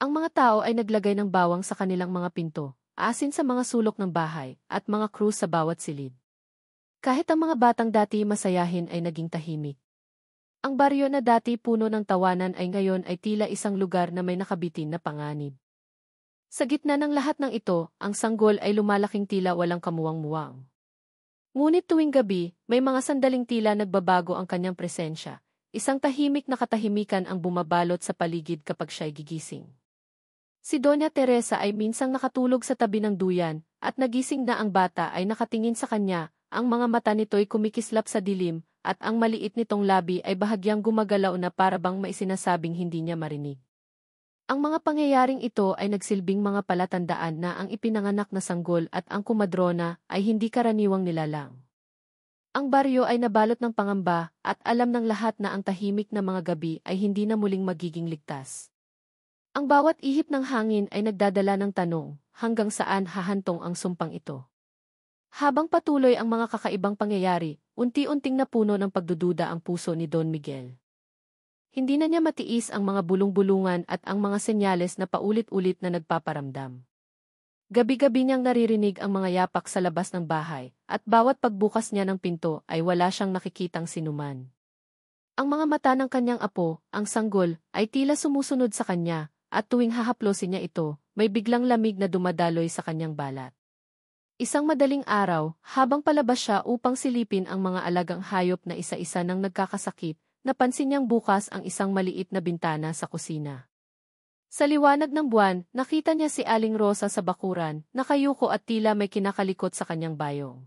Ang mga tao ay naglagay ng bawang sa kanilang mga pinto, asin sa mga sulok ng bahay, at mga krus sa bawat silid. Kahit ang mga batang dati masayahin ay naging tahimik. Ang baryo na dati puno ng tawanan ay ngayon ay tila isang lugar na may nakabitin na panganib. Sa gitna ng lahat ng ito, ang sanggol ay lumalaking tila walang kamuwang-muwang. Ngunit tuwing gabi, may mga sandaling tila nagbabago ang kanyang presensya. Isang tahimik na katahimikan ang bumabalot sa paligid kapag siya'y gigising. Si Doña Teresa ay minsang nakatulog sa tabi ng duyan, at nagising na ang bata ay nakatingin sa kanya, ang mga mata nito'y kumikislap sa dilim, at ang maliit nitong labi ay bahagyang gumagalaw na parabang may sinasabing hindi niya marinig. Ang mga pangyayaring ito ay nagsilbing mga palatandaan na ang ipinanganak na sanggol at ang kumadrona ay hindi karaniwang nilalang. Ang baryo ay nabalot ng pangamba at alam ng lahat na ang tahimik na mga gabi ay hindi na muling magiging ligtas. Ang bawat ihip ng hangin ay nagdadala ng tanong, hanggang saan hahantong ang sumpang ito. Habang patuloy ang mga kakaibang pangyayari, unti-unting napuno ng pagdududa ang puso ni Don Miguel. Hindi na niya matiis ang mga bulong-bulungan at ang mga senyales na paulit-ulit na nagpaparamdam. Gabi-gabi niyang naririnig ang mga yapak sa labas ng bahay, at bawat pagbukas niya ng pinto ay wala siyang nakikitang sinuman. Ang mga mata ng kanyang apo, ang sanggol, ay tila sumusunod sa kanya, at tuwing hahaplosin niya ito, may biglang lamig na dumadaloy sa kanyang balat. Isang madaling araw, habang palabas siya upang silipin ang mga alagang hayop na isa-isa nang nagkakasakit, napansin niyang bukas ang isang maliit na bintana sa kusina. Sa liwanag ng buwan, nakita niya si Aling Rosa sa bakuran, nakayuko at tila may kinakalikot sa kanyang bayong.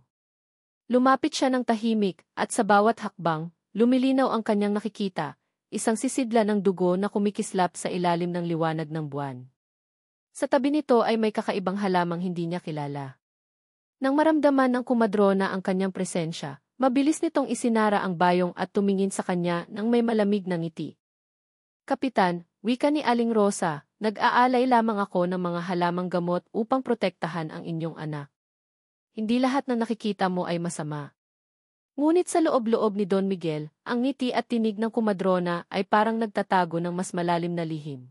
Lumapit siya ng tahimik, at sa bawat hakbang, lumilinaw ang kanyang nakikita, isang sisidla ng dugo na kumikislap sa ilalim ng liwanag ng buwan. Sa tabi nito ay may kakaibang halamang hindi niya kilala. Nang maramdaman ng kumadrona ang kanyang presensya, mabilis nitong isinara ang bayong at tumingin sa kanya nang may malamig na ngiti. Kapitan, wika ni Aling Rosa, nag-aalay lamang ako ng mga halamang gamot upang protektahan ang inyong anak. Hindi lahat ng nakikita mo ay masama. Ngunit sa loob-loob ni Don Miguel, ang ngiti at tinig ng kumadrona ay parang nagtatago ng mas malalim na lihim.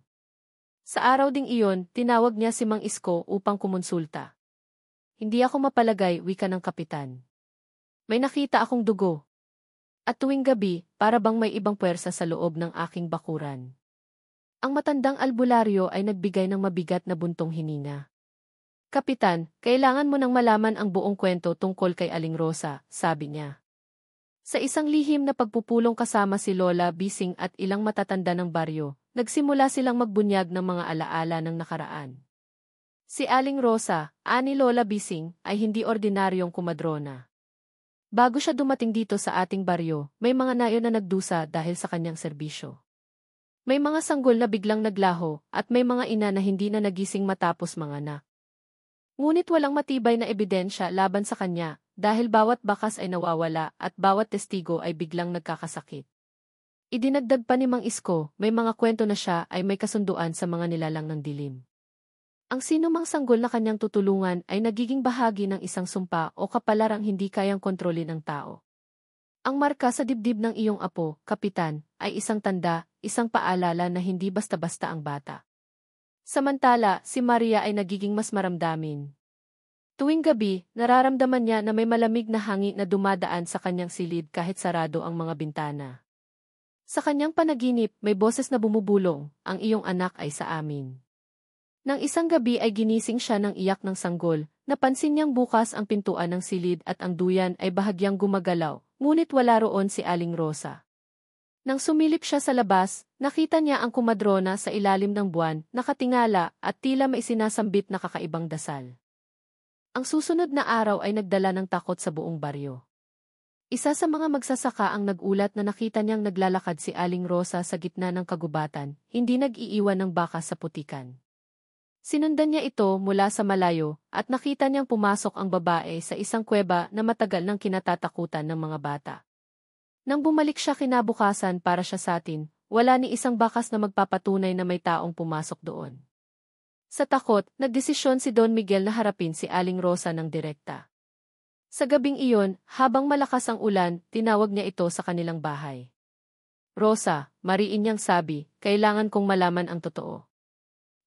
Sa araw ding iyon, tinawag niya si Mang Isko upang kumonsulta. Hindi ako mapalagay, wika ng kapitan. May nakita akong dugo. At tuwing gabi, para bang may ibang puwersa sa loob ng aking bakuran. Ang matandang albularyo ay nagbigay ng mabigat na buntong hininga. Kapitan, kailangan mo nang malaman ang buong kwento tungkol kay Aling Rosa, sabi niya. Sa isang lihim na pagpupulong kasama si Lola Bising at ilang matatanda ng baryo, nagsimula silang magbunyag ng mga alaala ng nakaraan. Si Aling Rosa, ani Lola Bising, ay hindi ordinaryong kumadrona. Bago siya dumating dito sa ating baryo, may mga nayo na nagdusa dahil sa kanyang serbisyo. May mga sanggol na biglang naglaho, at may mga ina na hindi na nagising matapos manganak. Ngunit walang matibay na ebidensya laban sa kanya, dahil bawat bakas ay nawawala at bawat testigo ay biglang nagkakasakit. Idinagdag pa ni Mang Isko, may mga kwento na siya ay may kasunduan sa mga nilalang ng dilim. Ang sinumang sanggol na kanyang tutulungan ay nagiging bahagi ng isang sumpa o kapalarang hindi kayang kontrolin ng tao. Ang marka sa dibdib ng iyong apo, kapitan, ay isang tanda, isang paalala na hindi basta-basta ang bata. Samantala, si Maria ay nagiging mas maramdamin. Tuwing gabi, nararamdaman niya na may malamig na hangin na dumadaan sa kanyang silid kahit sarado ang mga bintana. Sa kanyang panaginip, may boses na bumubulong, ang iyong anak ay sa amin. Nang isang gabi ay ginising siya ng iyak ng sanggol, napansin niyang bukas ang pintuan ng silid at ang duyan ay bahagyang gumagalaw, ngunit wala roon si Aling Rosa. Nang sumilip siya sa labas, nakita niya ang kumadrona sa ilalim ng buwan, nakatingala at tila may sinasambit na kakaibang dasal. Ang susunod na araw ay nagdala ng takot sa buong baryo. Isa sa mga magsasaka ang nagulat na nakita niyang naglalakad si Aling Rosa sa gitna ng kagubatan, hindi nag-iiwan ng baka sa putikan. Sinundan niya ito mula sa malayo at nakita niyang pumasok ang babae sa isang kuweba na matagal nang kinatatakutan ng mga bata. Nang bumalik siya kinabukasan para siya sa atin, wala ni isang bakas na magpapatunay na may taong pumasok doon. Sa takot, nagdesisyon si Don Miguel na harapin si Aling Rosa ng direkta. Sa gabing iyon, habang malakas ang ulan, tinawag niya ito sa kanilang bahay. Rosa, mariin niyang sabi, kailangan kong malaman ang totoo.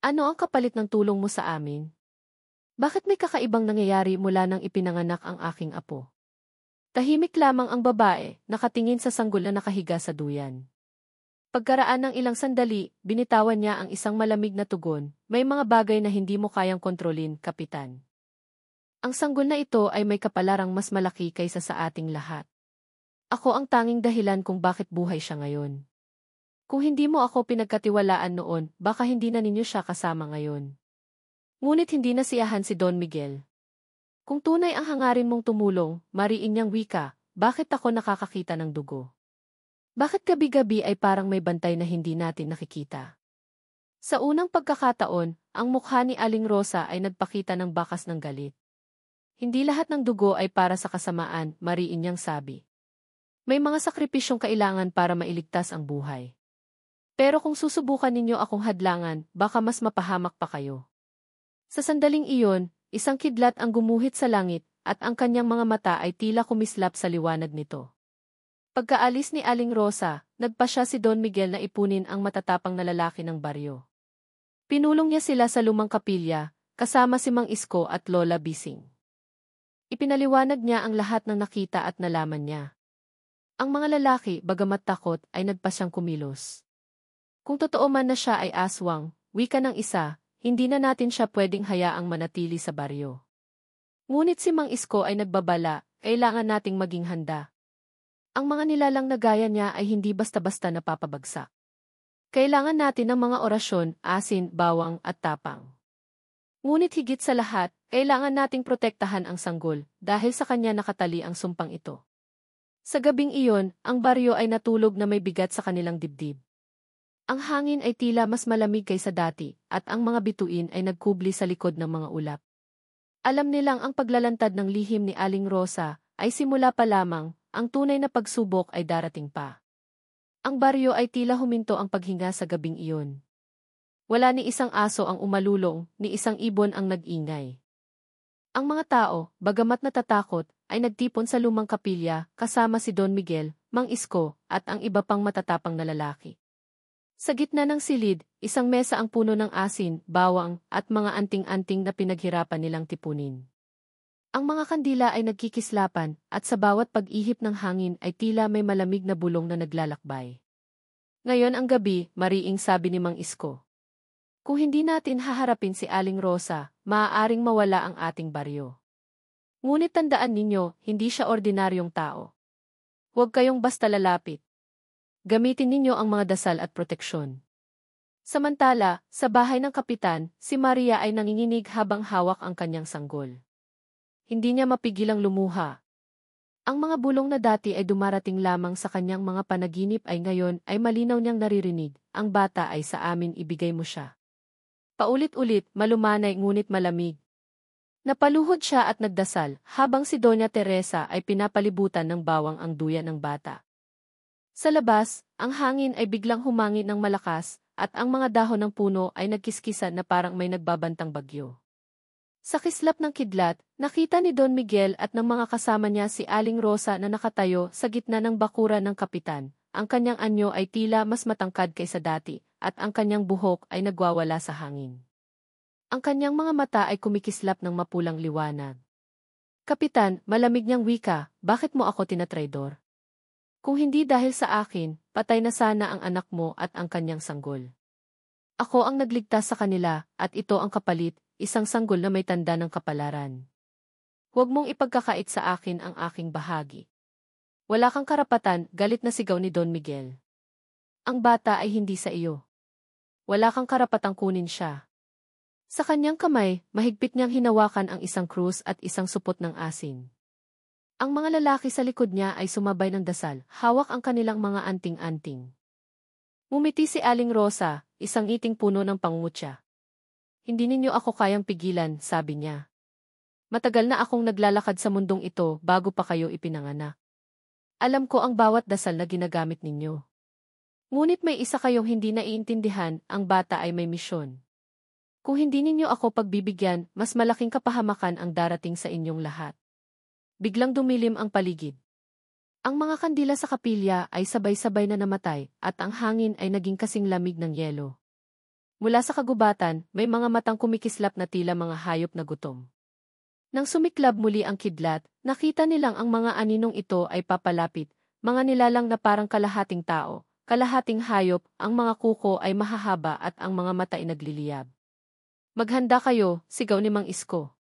Ano ang kapalit ng tulong mo sa amin? Bakit may kakaibang nangyayari mula nang ipinanganak ang aking apo? Tahimik lamang ang babae, nakatingin sa sanggol na nakahiga sa duyan. Pagkaraan ng ilang sandali, binitawan niya ang isang malamig na tugon, may mga bagay na hindi mo kayang kontrolin, kapitan. Ang sanggol na ito ay may kapalarang mas malaki kaysa sa ating lahat. Ako ang tanging dahilan kung bakit buhay siya ngayon. Kung hindi mo ako pinagkatiwalaan noon, baka hindi na ninyo siya kasama ngayon. Ngunit hindi nasiyahan si Don Miguel. Kung tunay ang hangarin mong tumulong, mariin niyang wika, bakit ako nakakakita ng dugo? Bakit gabi-gabi ay parang may bantay na hindi natin nakikita? Sa unang pagkakataon, ang mukha ni Aling Rosa ay nagpakita ng bakas ng galit. Hindi lahat ng dugo ay para sa kasamaan, mariin niyang sabi. May mga sakripisyong kailangan para mailigtas ang buhay. Pero kung susubukan ninyo akong hadlangan, baka mas mapahamak pa kayo. Sa sandaling iyon, isang kidlat ang gumuhit sa langit, at ang kanyang mga mata ay tila kumislap sa liwanag nito. Pagkaalis ni Aling Rosa, nagpa siya si Don Miguel na ipunin ang matatapang na lalaki ng baryo. Pinulong niya sila sa lumang kapilya, kasama si Mang Isko at Lola Bising. Ipinaliwanag niya ang lahat ng nakita at nalaman niya. Ang mga lalaki, bagamat takot, ay nagpa siyang kumilos. Kung totoo man na siya ay aswang, wika ng isa, hindi na natin siya pwedeng hayaang manatili sa baryo. Ngunit si Mang Isko ay nagbabala, kailangan nating maging handa. Ang mga nilalang na gaya niya ay hindi basta-basta napapabagsak. Kailangan natin ng mga orasyon, asin, bawang at tapang. Ngunit higit sa lahat, kailangan nating protektahan ang sanggol dahil sa kanya nakatali ang sumpang ito. Sa gabing iyon, ang baryo ay natulog na may bigat sa kanilang dibdib. Ang hangin ay tila mas malamig kaysa dati at ang mga bituin ay nagkubli sa likod ng mga ulap. Alam nilang ang paglalantad ng lihim ni Aling Rosa ay simula pa lamang, ang tunay na pagsubok ay darating pa. Ang baryo ay tila huminto ang paghinga sa gabing iyon. Wala ni isang aso ang umalulong, ni isang ibon ang nag-ingay. Ang mga tao, bagamat natatakot, ay nagtipon sa lumang kapilya kasama si Don Miguel, Mang Isko, at ang iba pang matatapang na lalaki. Sa gitna ng silid, isang mesa ang puno ng asin, bawang, at mga anting-anting na pinaghirapan nilang tipunin. Ang mga kandila ay nagkikislapan, at sa bawat pag-ihip ng hangin ay tila may malamig na bulong na naglalakbay. Ngayon ang gabi, mariing sabi ni Mang Isko. Kung hindi natin haharapin si Aling Rosa, maaaring mawala ang ating baryo. Ngunit tandaan ninyo, hindi siya ordinaryong tao. Huwag kayong basta lalapit. Gamitin ninyo ang mga dasal at proteksyon. Samantala, sa bahay ng kapitan, si Maria ay nanginginig habang hawak ang kanyang sanggol. Hindi niya mapigilang lumuha. Ang mga bulong na dati ay dumarating lamang sa kanyang mga panaginip ay ngayon ay malinaw niyang naririnig, ang bata ay sa amin ibigay mo siya. Paulit-ulit, malumanay ngunit malamig. Napaluhod siya at nagdasal, habang si Doña Teresa ay pinapalibutan ng bawang ang duya ng bata. Sa labas, ang hangin ay biglang humangin ng malakas, at ang mga dahon ng puno ay nagkiskisan na parang may nagbabantang bagyo. Sa kislap ng kidlat, nakita ni Don Miguel at ng mga kasama niya si Aling Rosa na nakatayo sa gitna ng bakuran ng kapitan. Ang kanyang anyo ay tila mas matangkad kaysa dati, at ang kanyang buhok ay nagwawala sa hangin. Ang kanyang mga mata ay kumikislap ng mapulang liwanag. Kapitan, malamig niyang wika, bakit mo ako tinatraidor? Kung hindi dahil sa akin, patay na sana ang anak mo at ang kanyang sanggol. Ako ang nagligtas sa kanila, at ito ang kapalit, isang sanggol na may tanda ng kapalaran. Huwag mong ipagkakait sa akin ang aking bahagi. Wala kang karapatan, galit na sigaw ni Don Miguel. Ang bata ay hindi sa iyo. Wala kang karapatang kunin siya. Sa kanyang kamay, mahigpit niyang hinawakan ang isang krus at isang supot ng asin. Ang mga lalaki sa likod niya ay sumabay ng dasal, hawak ang kanilang mga anting-anting. Ngumiti si Aling Rosa, isang iting puno ng pangungutya. Hindi ninyo ako kayang pigilan, sabi niya. Matagal na akong naglalakad sa mundong ito bago pa kayo ipinanganak. Alam ko ang bawat dasal na ginagamit ninyo. Ngunit may isa kayong hindi naiintindihan, ang bata ay may misyon. Kung hindi ninyo ako pagbibigyan, mas malaking kapahamakan ang darating sa inyong lahat. Biglang dumilim ang paligid. Ang mga kandila sa kapilya ay sabay-sabay na namatay at ang hangin ay naging kasing lamig ng yelo. Mula sa kagubatan, may mga matang kumikislap na tila mga hayop na gutom. Nang sumiklab muli ang kidlat, nakita nilang ang mga aninong ito ay papalapit, mga nilalang na parang kalahating tao, kalahating hayop, ang mga kuko ay mahahaba at ang mga mata ay nagliliyab. Maghanda kayo, sigaw ni Mang Isko.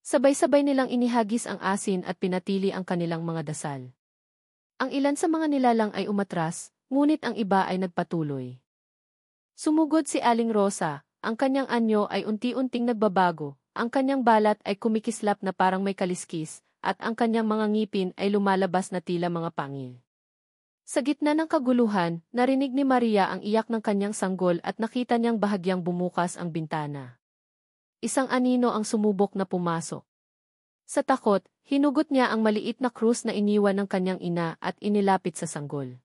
Sabay-sabay nilang inihagis ang asin at pinatili ang kanilang mga dasal. Ang ilan sa mga nilalang ay umatras, ngunit ang iba ay nagpatuloy. Sumugod si Aling Rosa, ang kanyang anyo ay unti-unting nagbabago, ang kanyang balat ay kumikislap na parang may kaliskis, at ang kanyang mga ngipin ay lumalabas na tila mga pangil. Sa gitna ng kaguluhan, narinig ni Maria ang iyak ng kanyang sanggol at nakita niyang bahagyang bumukas ang bintana. Isang anino ang sumubok na pumasok. Sa takot, hinugot niya ang maliit na krus na iniwan ng kanyang ina at inilapit sa sanggol.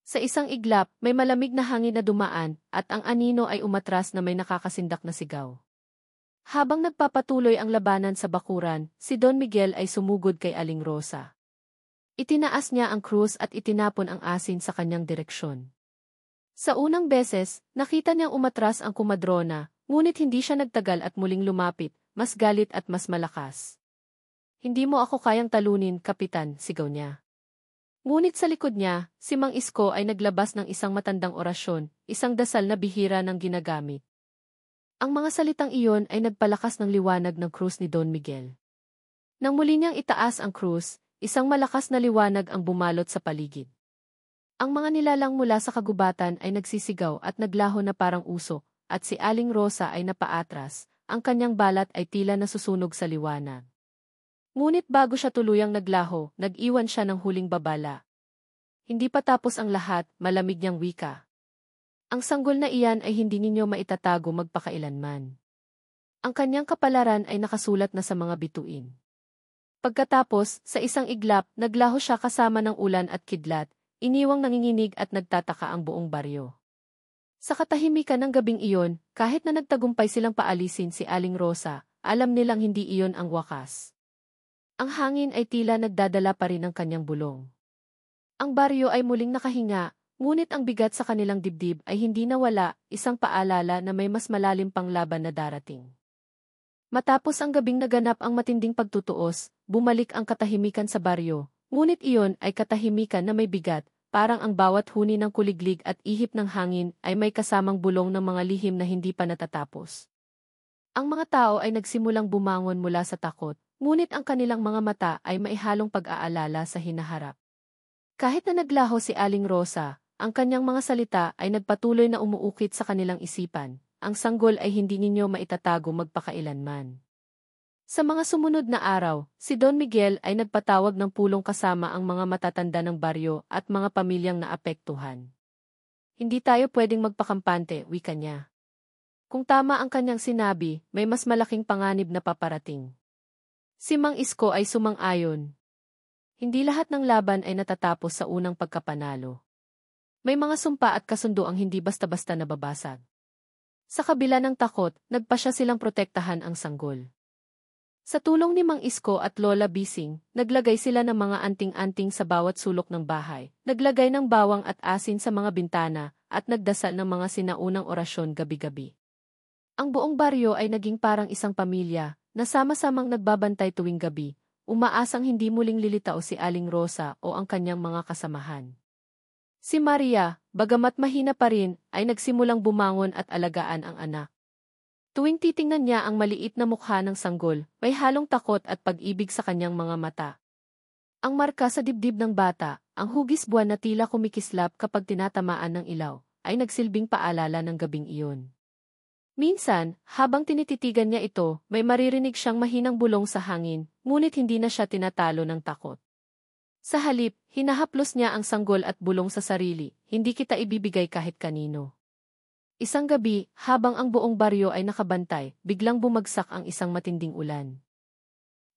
Sa isang iglap, may malamig na hangin na dumaan at ang anino ay umatras na may nakakasindak na sigaw. Habang nagpapatuloy ang labanan sa bakuran, si Don Miguel ay sumugod kay Aling Rosa. Itinaas niya ang krus at itinapon ang asin sa kanyang direksyon. Sa unang beses, nakita niyang umatras ang kumadrona, ngunit hindi siya nagtagal at muling lumapit, mas galit at mas malakas. "Hindi mo ako kayang talunin, Kapitan," sigaw niya. Ngunit sa likod niya, si Mang Isko ay naglabas ng isang matandang orasyon, isang dasal na bihira ng ginagamit. Ang mga salitang iyon ay nagpalakas ng liwanag ng krus ni Don Miguel. Nang muli niyang itaas ang krus, isang malakas na liwanag ang bumalot sa paligid. Ang mga nilalang mula sa kagubatan ay nagsisigaw at naglaho na parang usok, at si Aling Rosa ay napaatras, ang kanyang balat ay tila nasusunog sa liwanag. Ngunit bago siya tuluyang naglaho, nag-iwan siya ng huling babala. "Hindi pa tapos ang lahat," malamig niyang wika. "Ang sanggol na iyan ay hindi ninyo maitatago magpakailanman." Ang kanyang kapalaran ay nakasulat na sa mga bituin. Pagkatapos, sa isang iglap, naglaho siya kasama ng ulan at kidlat, iniwang nanginginig at nagtataka ang buong baryo. Sa katahimikan ng gabing iyon, kahit na nagtagumpay silang paalisin si Aling Rosa, alam nilang hindi iyon ang wakas. Ang hangin ay tila nagdadala pa rin ng kanyang bulong. Ang baryo ay muling nakahinga, ngunit ang bigat sa kanilang dibdib ay hindi nawala, isang paalala na may mas malalim pang laban na darating. Matapos ang gabing naganap ang matinding pagtutuos, bumalik ang katahimikan sa baryo, ngunit iyon ay katahimikan na may bigat, parang ang bawat huni ng kuliglig at ihip ng hangin ay may kasamang bulong ng mga lihim na hindi pa natatapos. Ang mga tao ay nagsimulang bumangon mula sa takot, ngunit ang kanilang mga mata ay maihalong pag-aalala sa hinaharap. Kahit na naglaho si Aling Rosa, ang kanyang mga salita ay nagpatuloy na umuukit sa kanilang isipan. "Ang sanggol ay hindi ninyo maitatago magpakailanman." Sa mga sumunod na araw, si Don Miguel ay nagpatawag ng pulong kasama ang mga matatanda ng baryo at mga pamilyang naapektuhan. "Hindi tayo pwedeng magpakampante," wika niya. Kung tama ang kanyang sinabi, may mas malaking panganib na paparating. Si Mang Isko ay sumang-ayon. Hindi lahat ng laban ay natatapos sa unang pagkapanalo. May mga sumpa at kasundo ang hindi basta-basta nababasag. Sa kabila ng takot, nagpasya silang protektahan ang sanggol. Sa tulong ni Mang Isko at Lola Bising, naglagay sila ng mga anting-anting sa bawat sulok ng bahay, naglagay ng bawang at asin sa mga bintana, at nagdasal ng mga sinaunang orasyon gabi-gabi. Ang buong baryo ay naging parang isang pamilya, na sama-samang nagbabantay tuwing gabi, umaasang hindi muling lilitaw si Aling Rosa o ang kanyang mga kasamahan. Si Maria, bagamat mahina pa rin, ay nagsimulang bumangon at alagaan ang anak. Tuwing titingnan niya ang maliit na mukha ng sanggol, may halong takot at pag-ibig sa kanyang mga mata. Ang marka sa dibdib ng bata, ang hugis buwan na tila kumikislap kapag tinatamaan ng ilaw, ay nagsilbing paalala ng gabing iyon. Minsan, habang tinititigan niya ito, may maririnig siyang mahinang bulong sa hangin, ngunit hindi na siya tinatalo ng takot. Sa halip, hinahaplos niya ang sanggol at bulong sa sarili, "Hindi kita ibibigay kahit kanino." Isang gabi, habang ang buong baryo ay nakabantay, biglang bumagsak ang isang matinding ulan.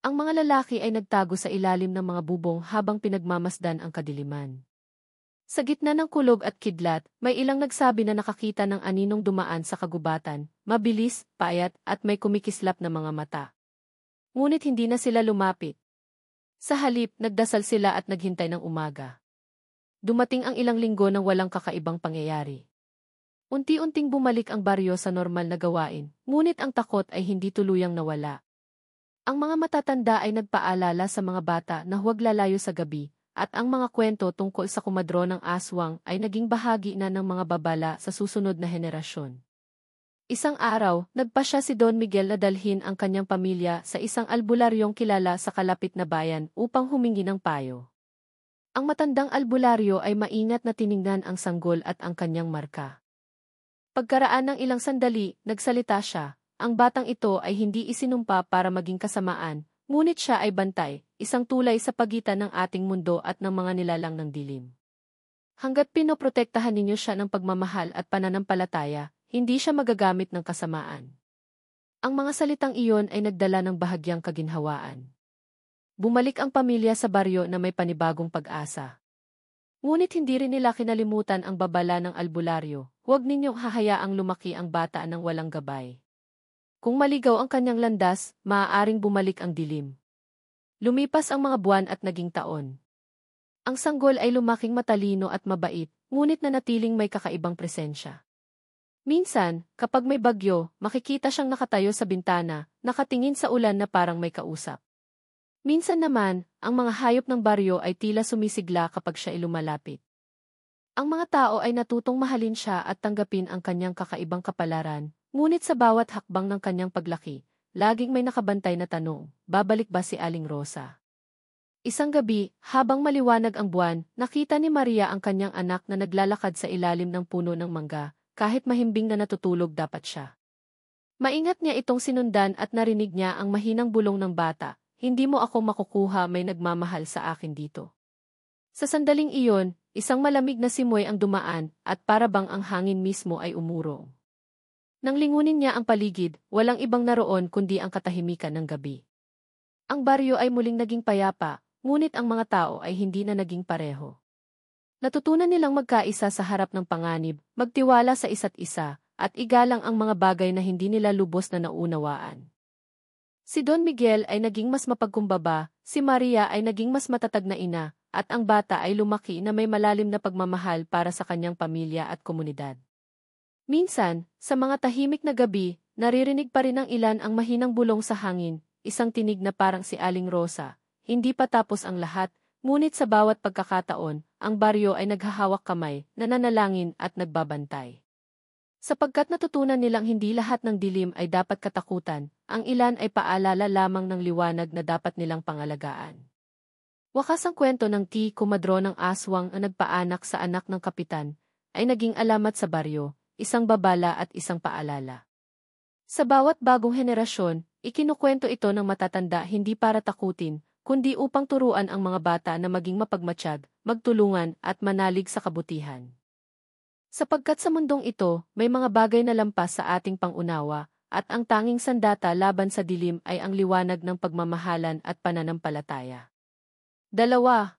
Ang mga lalaki ay nagtago sa ilalim ng mga bubong habang pinagmamasdan ang kadiliman. Sa gitna ng kulog at kidlat, may ilang nagsabi na nakakita ng aninong dumaan sa kagubatan, mabilis, payat at may kumikislap na mga mata. Ngunit hindi na sila lumapit. Sa halip, nagdasal sila at naghintay ng umaga. Dumating ang ilang linggo ng walang kakaibang pangyayari. Unti-unting bumalik ang baryo sa normal na gawain, ngunit ang takot ay hindi tuluyang nawala. Ang mga matatanda ay nagpaalala sa mga bata na huwag lalayo sa gabi, at ang mga kwento tungkol sa kumadronang aswang ay naging bahagi na ng mga babala sa susunod na henerasyon. Isang araw, nagpasya si Don Miguel na dalhin ang kanyang pamilya sa isang albularyong kilala sa kalapit na bayan upang humingi ng payo. Ang matandang albularyo ay maingat na tiningnan ang sanggol at ang kanyang marka. Pagkaraan ng ilang sandali, nagsalita siya. Ang batang ito ay hindi isinumpa para maging kasamaan, ngunit siya ay bantay, isang tulay sa pagitan ng ating mundo at ng mga nilalang ng dilim. Hanggat pinoprotektahan ninyo siya ng pagmamahal at pananampalataya, hindi siya magagamit ng kasamaan. Ang mga salitang iyon ay nagdala ng bahagyang kaginhawaan. Bumalik ang pamilya sa baryo na may panibagong pag-asa. Ngunit hindi rin nila kinalimutan ang babala ng albularyo, huwag ninyong hahayaang lumaki ang bata ng walang gabay. Kung maligaw ang kanyang landas, maaaring bumalik ang dilim. Lumipas ang mga buwan at naging taon. Ang sanggol ay lumaking matalino at mabait, ngunit nanatiling may kakaibang presensya. Minsan, kapag may bagyo, makikita siyang nakatayo sa bintana, nakatingin sa ulan na parang may kausap. Minsan naman, ang mga hayop ng baryo ay tila sumisigla kapag siya ay lumalapit. Ang mga tao ay natutong mahalin siya at tanggapin ang kanyang kakaibang kapalaran, ngunit sa bawat hakbang ng kanyang paglaki, laging may nakabantay na tanong, babalik ba si Aling Rosa? Isang gabi, habang maliwanag ang buwan, nakita ni Maria ang kanyang anak na naglalakad sa ilalim ng puno ng mangga, kahit mahimbing na natutulog dapat siya. Maingat niya itong sinundan at narinig niya ang mahinang bulong ng bata, hindi mo ako makukuha, may nagmamahal sa akin dito. Sa sandaling iyon, isang malamig na simoy ang dumaan at para bang ang hangin mismo ay umurong. Nang lingunin niya ang paligid, walang ibang naroon kundi ang katahimikan ng gabi. Ang baryo ay muling naging payapa, ngunit ang mga tao ay hindi na naging pareho. Natutunan nilang magkaisa sa harap ng panganib, magtiwala sa isa't isa, at igalang ang mga bagay na hindi nila lubos na naunawaan. Si Don Miguel ay naging mas mapagkumbaba, si Maria ay naging mas matatag na ina, at ang bata ay lumaki na may malalim na pagmamahal para sa kanyang pamilya at komunidad. Minsan, sa mga tahimik na gabi, naririnig pa rin ng ilan ang mahinang bulong sa hangin, isang tinig na parang si Aling Rosa. Hindi pa tapos ang lahat, ngunit sa bawat pagkakataon, ang baryo ay naghahawak kamay, nananalangin at nagbabantay. Sapagkat natutunan nilang hindi lahat ng dilim ay dapat katakutan, ang ilan ay paalala lamang ng liwanag na dapat nilang pangalagaan. Wakas ang kwento ng Kumadro ng aswang na nagpaanak sa anak ng kapitan, ay naging alamat sa baryo, isang babala at isang paalala. Sa bawat bagong henerasyon, ikinukwento ito ng matatanda hindi para takutin, kundi upang turuan ang mga bata na maging mapagmatsyag, magtulungan at manalig sa kabutihan. Sapagkat sa mundong ito, may mga bagay na lampas sa ating pangunawa, at ang tanging sandata laban sa dilim ay ang liwanag ng pagmamahalan at pananampalataya. 2.